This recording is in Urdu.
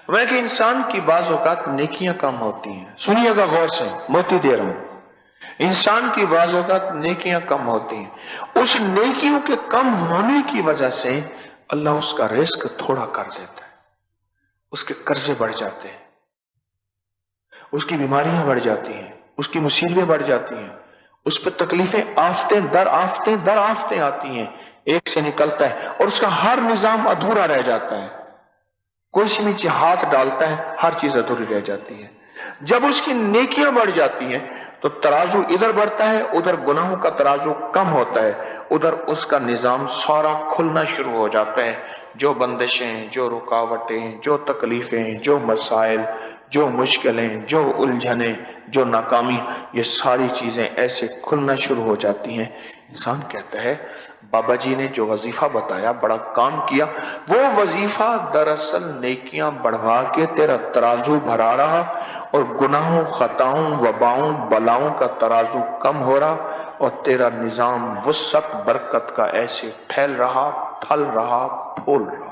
میں کہ انسان کی بعض اوقات نیکیاں کم ہوتی ہیں. سنیے گا غور سے، موتی دے رہا ہوں. انسان کی بعض اوقات نیکیاں کم ہوتی ہیں. اس نیکیوں کے کم ہونے کی وجہ سے اللہ اس کا رزق تھوڑا کر دیتا ہے. اس کے قرضے بڑھ جاتے ہیں، اس کی بیماریاں بڑھ جاتی ہیں، اس کی مصیبتیں بڑھ جاتی ہیں، اس پہ تکلیفیں آفتیں در آفتیں آتی ہیں. ایک سے نکلتا ہے اور اس کا ہر نظام ادھورا رہ جاتا ہے. کوئی سی نیچے ہاتھ ڈالتا ہے، ہر چیز ادھوری رہ جاتی ہے. جب اس کی نیکیاں بڑھ جاتی ہیں تو ترازو ادھر بڑھتا ہے، ادھر گناہوں کا ترازو کم ہوتا ہے، ادھر اس کا نظام سارا کھلنا شروع ہو جاتا ہے. جو بندشیں، جو رکاوٹیں، جو تکلیفیں، جو مسائل، جو مشکلیں، جو الجھنیں، جو ناکامی، یہ ساری چیزیں ایسے کھلنا شروع ہو جاتی ہیں. انسان کہتا ہے بابا جی نے جو وظیفہ بتایا بڑا کام کیا، وہ وظیفہ دراصل نیکیاں بڑھوا کے تیرا ترازو بھرا رہا اور گناہوں، خطاؤں، وباؤں، بلاؤں کا ترازو کم ہو رہا اور تیرا نظام وسعت برکت کا ایسے پھیل رہا، پھل رہا، پھول رہا.